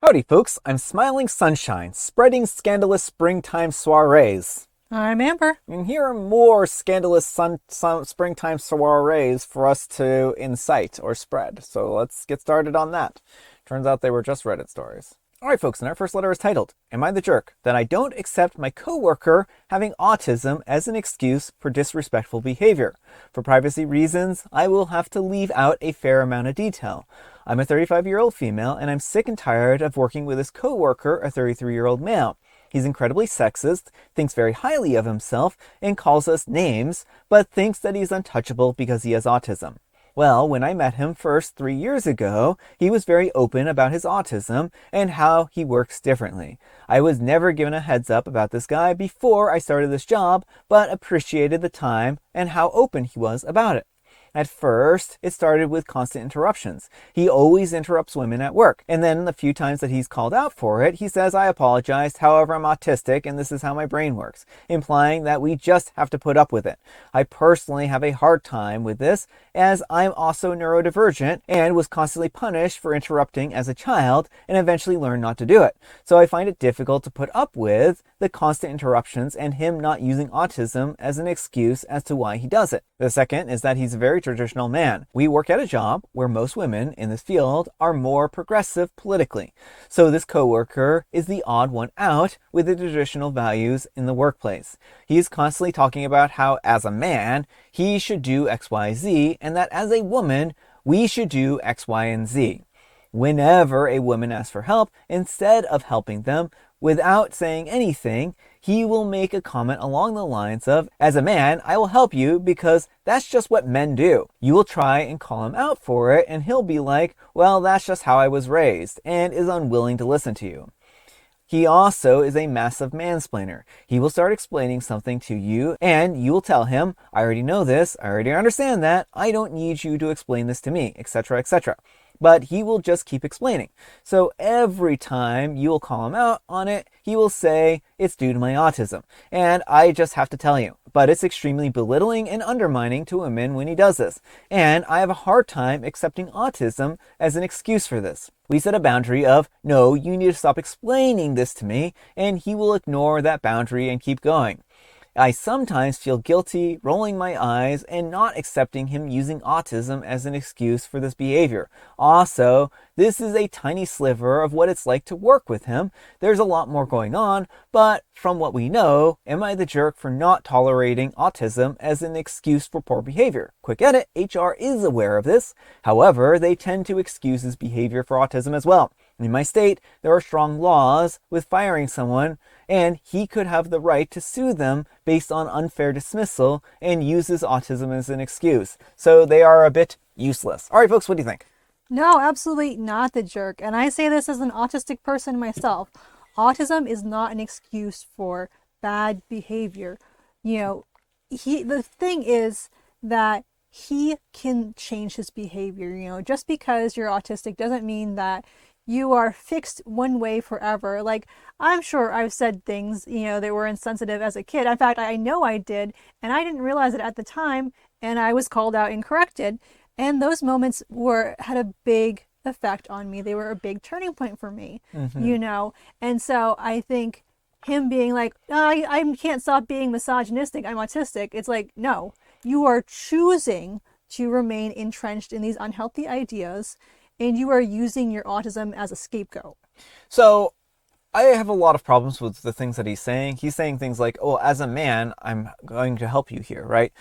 Howdy folks, I'm Smiling Sunshine, spreading scandalous springtime soirees. I'm Amber. And here are more scandalous springtime soirees for us to incite or spread. So let's get started on that. Turns out they were just Reddit stories. Alright folks, and our first letter is titled, Am I the Jerk That I Don't Accept My Coworker Having Autism as an Excuse for Disrespectful Behavior? For privacy reasons, I will have to leave out a fair amount of detail. I'm a 35-year-old female, and I'm sick and tired of working with this coworker, a 33-year-old male. He's incredibly sexist, thinks very highly of himself, and calls us names, but thinks that he's untouchable because he has autism. Well, when I met him first 3 years ago, he was very open about his autism and how he works differently. I was never given a heads up about this guy before I started this job, but appreciated the time and how open he was about it. At first, it started with constant interruptions. He always interrupts women at work. And then the few times that he's called out for it, he says, I apologized, however, I'm autistic and this is how my brain works, implying that we just have to put up with it. I personally have a hard time with this, as I'm also neurodivergent and was constantly punished for interrupting as a child and eventually learned not to do it. So I find it difficult to put up with the constant interruptions and him not using autism as an excuse as to why he does it. The second is that he's a very traditional man. We work at a job where most women in this field are more progressive politically. So this coworker is the odd one out with the traditional values in the workplace. He's constantly talking about how as a man, he should do X, Y, Z, and that as a woman, we should do X, Y, and Z. Whenever a woman asks for help, instead of helping them, without saying anything, he will make a comment along the lines of, as a man, I will help you because that's just what men do. You will try and call him out for it, and he'll be like, well, that's just how I was raised, and is unwilling to listen to you. He also is a massive mansplainer. He will start explaining something to you, and you will tell him, I already know this, I already understand that, I don't need you to explain this to me, etc., etc. But he will just keep explaining. So every time you will call him out on it, he will say, it's due to my autism. And I just have to tell you. But it's extremely belittling and undermining to women when he does this. And I have a hard time accepting autism as an excuse for this. We set a boundary of, no, you need to stop explaining this to me, and he will ignore that boundary and keep going. I sometimes feel guilty rolling my eyes and not accepting him using autism as an excuse for this behavior. Also, this is a tiny sliver of what it's like to work with him. There's a lot more going on, but from what we know, am I the jerk for not tolerating autism as an excuse for poor behavior? Quick edit, HR is aware of this. However, they tend to excuse his behavior for autism as well. In my state, there are strong laws with firing someone, and he could have the right to sue them based on unfair dismissal and uses autism as an excuse. So they are a bit useless. All right, folks, what do you think? No, absolutely not the jerk. And I say this as an autistic person myself. Autism is not an excuse for bad behavior. The thing is that he can change his behavior. Just because you're autistic doesn't mean that you are fixed one way forever. Like, I'm sure I've said things, that were insensitive as a kid. In fact, I know I did, and I didn't realize it at the time, and I was called out and corrected. And those moments had a big effect on me. They were a big turning point for me, And so I think him being like, I can't stop being misogynistic, I'm autistic. It's like, no, you are choosing to remain entrenched in these unhealthy ideas, and you are using your autism as a scapegoat. So I have a lot of problems with the things that he's saying. He's saying things like, oh, as a man, I'm going to help you here, right?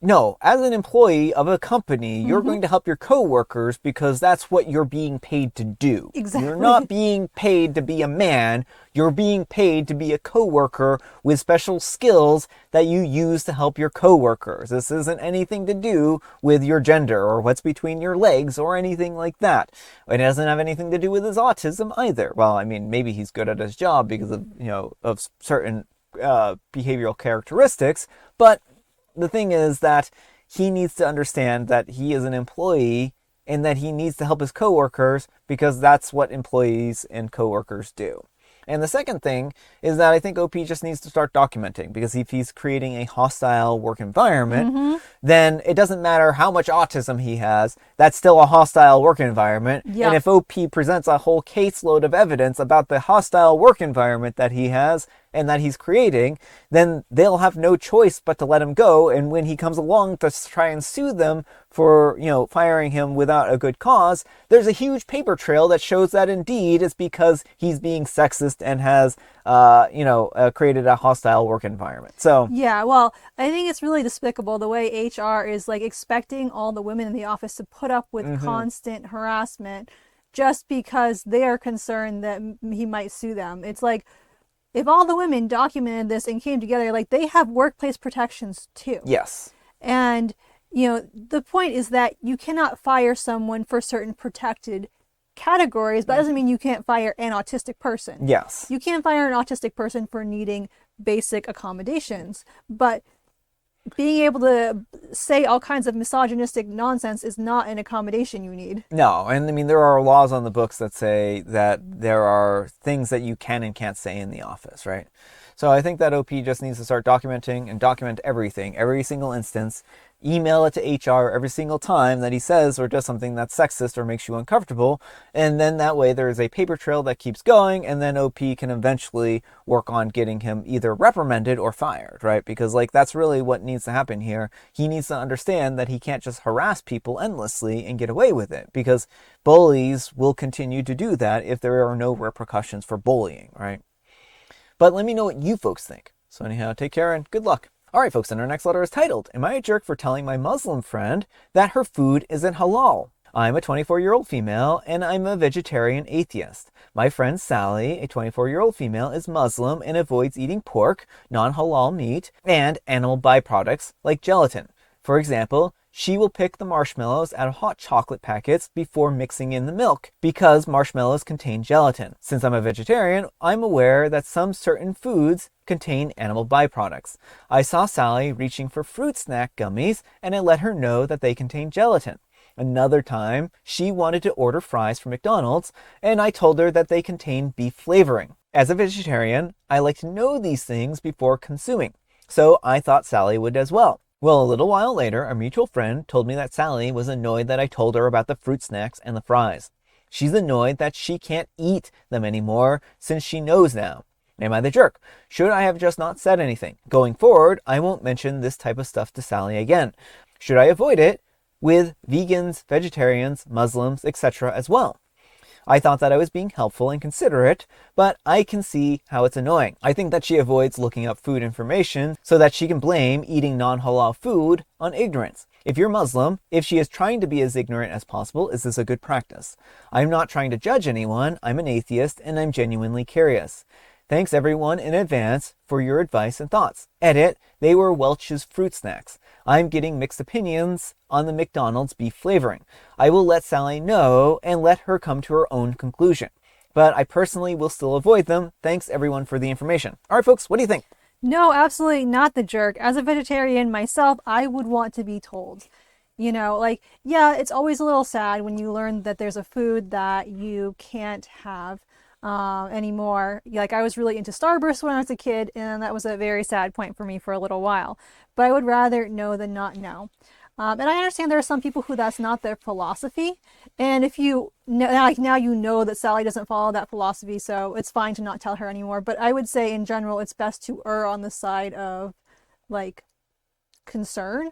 No, as an employee of a company, you're going to help your coworkers because that's what you're being paid to do. Exactly. You're not being paid to be a man. You're being paid to be a coworker with special skills that you use to help your coworkers. This isn't anything to do with your gender or what's between your legs or anything like that. It doesn't have anything to do with his autism either. Well, I mean, maybe he's good at his job because of certain behavioral characteristics, but the thing is that he needs to understand that he is an employee and that he needs to help his coworkers because that's what employees and coworkers do. And the second thing is that I think OP just needs to start documenting, because if he's creating a hostile work environment, then it doesn't matter how much autism he has, that's still a hostile work environment. Yeah. And if OP presents a whole caseload of evidence about the hostile work environment that he has and that he's creating, then they'll have no choice but to let him go. And when he comes along to try and sue them for, firing him without a good cause, there's a huge paper trail that shows that indeed it's because he's being sexist and has, created a hostile work environment. So Yeah, well, I think it's really despicable the way HR is like expecting all the women in the office to put up with constant harassment just because they are concerned that he might sue them. It's like, if all the women documented this and came together, like, they have workplace protections too. yes. And, the point is that you cannot fire someone for certain protected categories, but that doesn't mean you can't fire an autistic person. Yes. You can't fire an autistic person for needing basic accommodations, but being able to say all kinds of misogynistic nonsense is not an accommodation you need. No, and I mean, there are laws on the books that say that there are things that you can and can't say in the office, right? So I think that OP just needs to start documenting and document everything, every single instance. Email it to HR every single time that he says or does something that's sexist or makes you uncomfortable. And then that way there is a paper trail that keeps going, and then OP can eventually work on getting him either reprimanded or fired, right? Because that's really what needs to happen here. He needs to understand that he can't just harass people endlessly and get away with it, because bullies will continue to do that if there are no repercussions for bullying, right? But let me know what you folks think. So anyhow, take care and good luck. All right, folks, and our next letter is titled, Am I a Jerk for Telling My Muslim Friend That Her Food Isn't Halal? I'm a 24-year-old female, and I'm a vegetarian atheist. My friend Sally, a 24-year-old female, is Muslim and avoids eating pork, non-halal meat, and animal byproducts like gelatin. For example, she will pick the marshmallows out of hot chocolate packets before mixing in the milk because marshmallows contain gelatin. Since I'm a vegetarian, I'm aware that some certain foods contain animal byproducts. I saw Sally reaching for fruit snack gummies, and I let her know that they contain gelatin. Another time, she wanted to order fries from McDonald's, and I told her that they contain beef flavoring. As a vegetarian, I like to know these things before consuming, so I thought Sally would as well. Well, a little while later, a mutual friend told me that Sally was annoyed that I told her about the fruit snacks and the fries. She's annoyed that she can't eat them anymore since she knows now. Am I the jerk? Should I have just not said anything? Going forward, I won't mention this type of stuff to Sally again. Should I avoid it with vegans, vegetarians, Muslims, etc. as well? I thought that I was being helpful and considerate, but I can see how it's annoying. I think that she avoids looking up food information so that she can blame eating non-halal food on ignorance. If you're Muslim, if she is trying to be as ignorant as possible, is this a good practice? I'm not trying to judge anyone. I'm an atheist and I'm genuinely curious. Thanks everyone in advance for your advice and thoughts. Edit, they were Welch's fruit snacks. I'm getting mixed opinions on the McDonald's beef flavoring. I will let Sally know and let her come to her own conclusion. But I personally will still avoid them. Thanks everyone for the information. All right, folks, what do you think? No, absolutely not the jerk. As a vegetarian myself, I would want to be told. Yeah, it's always a little sad when you learn that there's a food that you can't have anymore. Like, I was really into Starburst when I was a kid, and that was a very sad point for me for a little while. But I would rather know than not know. And I understand there are some people who that's not their philosophy. And if you know, now you know that Sally doesn't follow that philosophy, so it's fine to not tell her anymore. But I would say in general, it's best to err on the side of concern,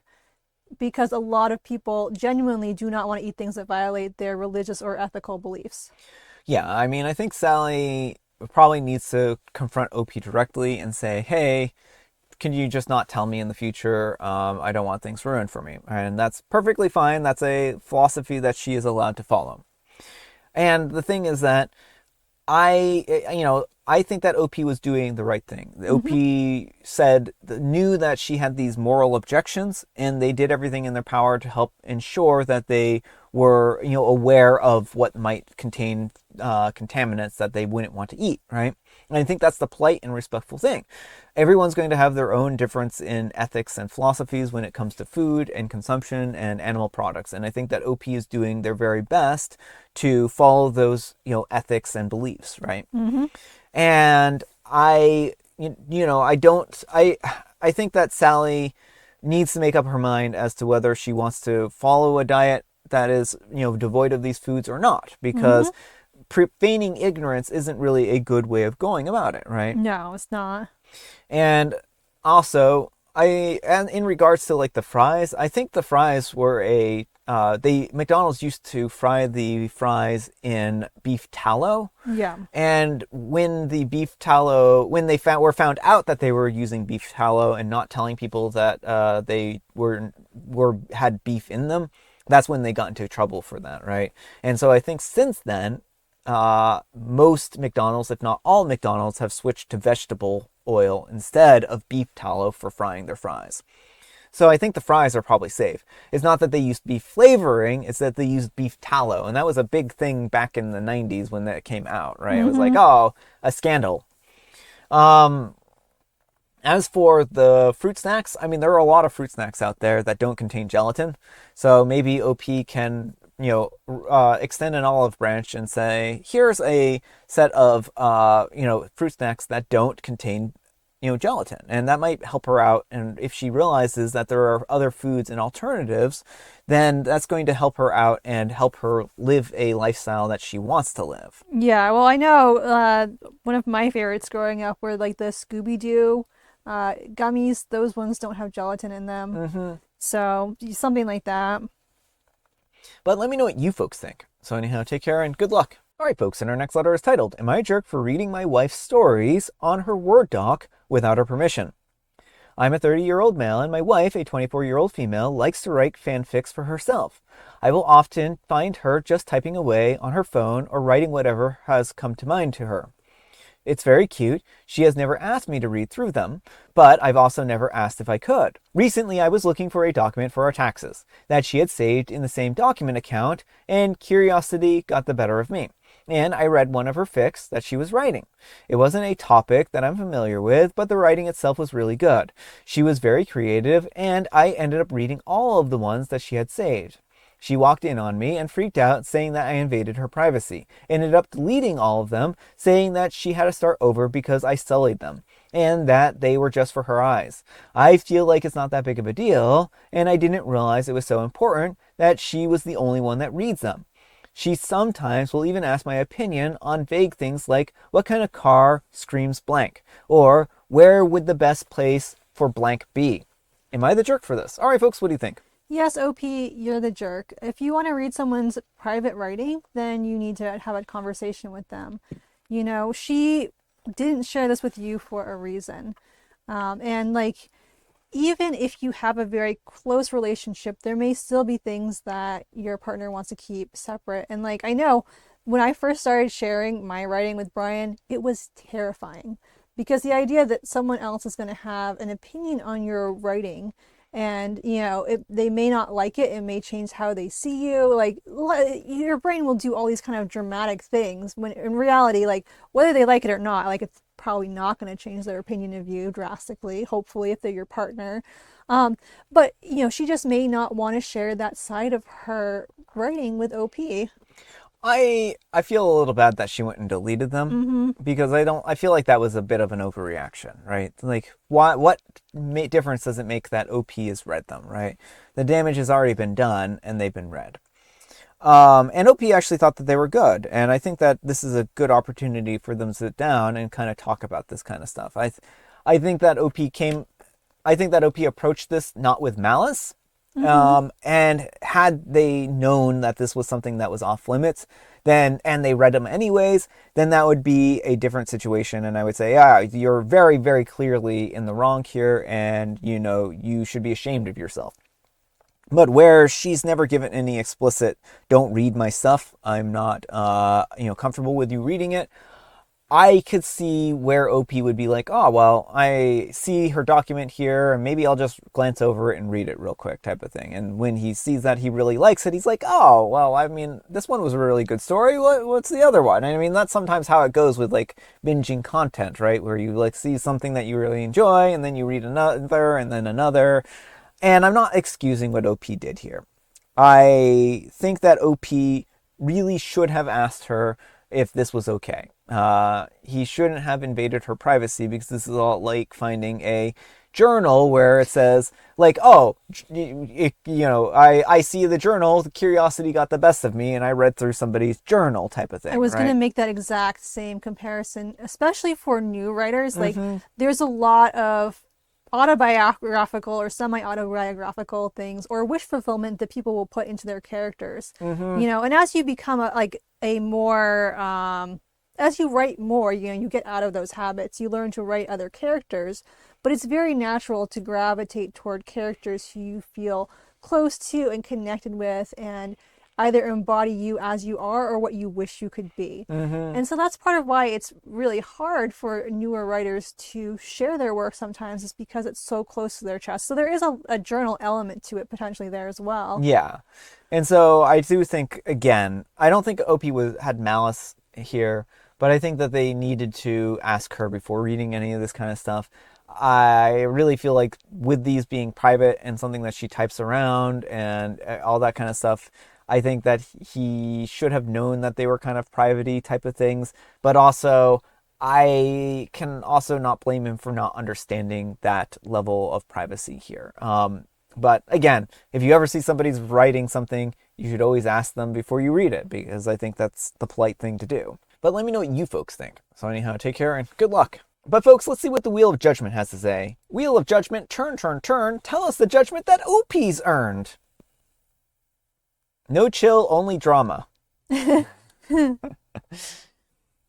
because a lot of people genuinely do not want to eat things that violate their religious or ethical beliefs. Yeah, I mean, I think Sally probably needs to confront OP directly and say, hey, can you just not tell me in the future? I don't want things ruined for me. And that's perfectly fine. That's a philosophy that she is allowed to follow. And the thing is that I think that OP was doing the right thing. The OP knew that she had these moral objections, and they did everything in their power to help ensure that they were, aware of what might contain contaminants that they wouldn't want to eat, right? And I think that's the polite and respectful thing. Everyone's going to have their own difference in ethics and philosophies when it comes to food and consumption and animal products. And I think that OP is doing their very best to follow those, ethics and beliefs, right? And I think that Sally needs to make up her mind as to whether she wants to follow a diet that is, devoid of these foods or not, Mm-hmm. because feigning ignorance isn't really a good way of going about it, right? No, it's not. And also, and in regards to like the fries, I think the fries were they McDonald's used to fry the fries in beef tallow. Yeah. And when the beef tallow, when they were found out that they were using beef tallow and not telling people that they were had beef in them, that's when they got into trouble for that, right? And so I think since then, most McDonald's, if not all McDonald's, have switched to vegetable oil instead of beef tallow for frying their fries. So I think the fries are probably safe. It's not that they used beef flavoring, it's that they used beef tallow. And that was a big thing back in the 90s when that came out, right? It was like, Mm-hmm. oh, a scandal. Um, as for the fruit snacks, I mean, there are a lot of fruit snacks out there that don't contain gelatin. So maybe OP can, extend an olive branch and say, here's a set of, fruit snacks that don't contain, gelatin. And that might help her out. And if she realizes that there are other foods and alternatives, then that's going to help her out and help her live a lifestyle that she wants to live. Yeah, well, I know one of my favorites growing up were like the Scooby Doo gummies. Those ones don't have gelatin in them. Mm-hmm. So, something like that. But let me know what you folks think. So anyhow, take care and good luck. Alright folks, and our next letter is titled, Am I a Jerk for Reading My Wife's Stories on Her Word Doc Without Her Permission? I'm a 30-year-old male, and my wife, a 24-year-old female, likes to write fanfics for herself. I will often find her just typing away on her phone or writing whatever has come to mind to her. It's very cute. She has never asked me to read through them, but I've also never asked if I could. Recently, I was looking for a document for our taxes that she had saved in the same document account, and curiosity got the better of me. And I read one of her fics that she was writing. It wasn't a topic that I'm familiar with, but the writing itself was really good. She was very creative, and I ended up reading all of the ones that she had saved. She walked in on me and freaked out, saying that I invaded her privacy. Ended up deleting all of them, saying that she had to start over because I sullied them, and that they were just for her eyes. I feel like it's not that big of a deal, and I didn't realize it was so important that she was the only one that reads them. She sometimes will even ask my opinion on vague things like, what kind of car screams blank? Or, where would the best place for blank be? Am I the jerk for this? Alright folks, what do you think? Yes, OP, you're the jerk. If you want to read someone's private writing, then you need to have a conversation with them. She didn't share this with you for a reason. And like, even if you have a very close relationship, there may still be things that your partner wants to keep separate. And like, I know when I first started sharing my writing with Brian, it was terrifying because the idea that someone else is going to have an opinion on your writing and they may not like it, it may change how they see you, like your brain will do all these kind of dramatic things when in reality, like whether they like it or not, like it's probably not going to change their opinion of you drastically, hopefully, if they're your partner. But she just may not want to share that side of her writing with OP. I feel a little bad that she went and deleted them Mm-hmm. because I feel like that was a bit of an overreaction, right? Like what difference does it make that OP has read them, right? The damage has already been done and they've been read. And OP actually thought that they were good, and I think that this is a good opportunity for them to sit down and kind of talk about this kind of stuff. I think that OP approached this not with malice, Mm-hmm. and had they known that this was something that was off limits, then and they read them anyways, then that would be a different situation. And I would say, yeah, you're very, very clearly in the wrong here, and you should be ashamed of yourself. But where she's never given any explicit "don't read my stuff," I'm not, comfortable with you reading it. I could see where OP would be like, oh, well, I see her document here, and maybe I'll just glance over it and read it real quick, type of thing. And when he sees that he really likes it, he's like, oh, well, I mean, this one was a really good story. What's the other one? And I mean, that's sometimes how it goes with like binging content, right? Where you like see something that you really enjoy, and then you read another, and then another. And I'm not excusing what OP did here. I think that OP really should have asked her if this was okay. He shouldn't have invaded her privacy, because this is all like finding a journal where it says, like, oh, I see the journal, the curiosity got the best of me, and I read through somebody's journal type of I thing, was going to right? make that exact same comparison, especially for new writers. Like, there's a lot of autobiographical or semi-autobiographical things or wish fulfillment that people will put into their characters. And as you become a more as you write more, you get out of those habits. You learn to write other characters, but it's very natural to gravitate toward characters who you feel close to and connected with, and either embody you as you are or what you wish you could be. And so that's part of why it's really hard for newer writers to share their work sometimes, is because it's so close to their chest. So there is a journal element to it potentially there as well. Yeah. And so I do think, again, I don't think Opie had malice here, but I think that they needed to ask her before reading any of this kind of stuff. I really feel like with these being private and something that she types around and all that kind of stuff, I think that he should have known that they were kind of private-y type of things. But also, I can also not blame him for not understanding that level of privacy here. But again, if you ever see somebody's writing something, you should always ask them before you read it, because I think that's the polite thing to do. But let me know what you folks think. So anyhow, take care and good luck. But folks, let's see what the Wheel of Judgment has to say. Wheel of Judgment, turn, turn, turn. Tell us the judgment that OP's earned. No chill, only drama. Yeah,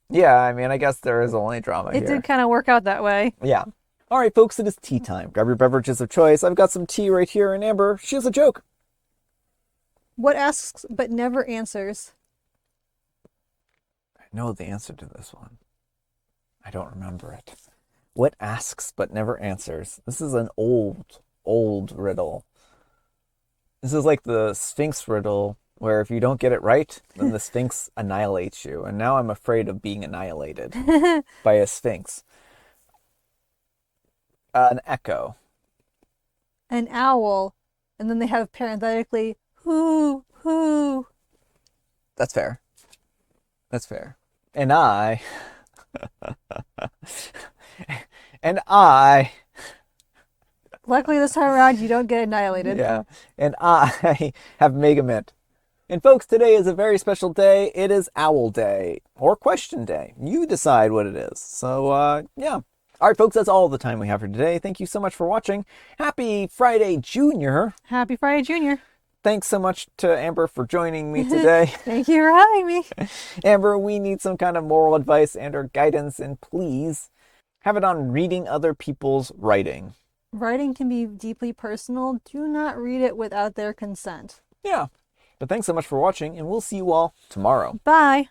I mean, I guess there is only drama It here. did kind of work out that way. Yeah. All right, folks, it is tea time. Grab your beverages of choice. I've got some tea right here, and Amber, she has a joke. What asks but never answers? I know the answer to this one. I don't remember it. What asks but never answers? This is an old, old riddle. This is like the Sphinx riddle, where if you don't get it right, then the Sphinx annihilates you. And now I'm afraid of being annihilated by a Sphinx. An echo. An owl, and then they have parenthetically, whoo, whoo. That's fair. That's fair. And I... and I... Luckily this time around you don't get annihilated. Yeah. And I have Mega Mint. And folks, today is a very special day. It is Owl Day, or Question Day. You decide what it is. So, yeah. All right, folks, that's all the time we have for today. Thank you so much for watching. Happy Friday, Junior. Happy Friday, Junior. Thanks so much to Amber for joining me today. Thank you for having me. Amber, we need some kind of moral advice and or guidance, and please have it on reading other people's writing. Writing can be deeply personal. Do not read it without their consent. Yeah. But thanks so much for watching, and we'll see you all tomorrow. Bye.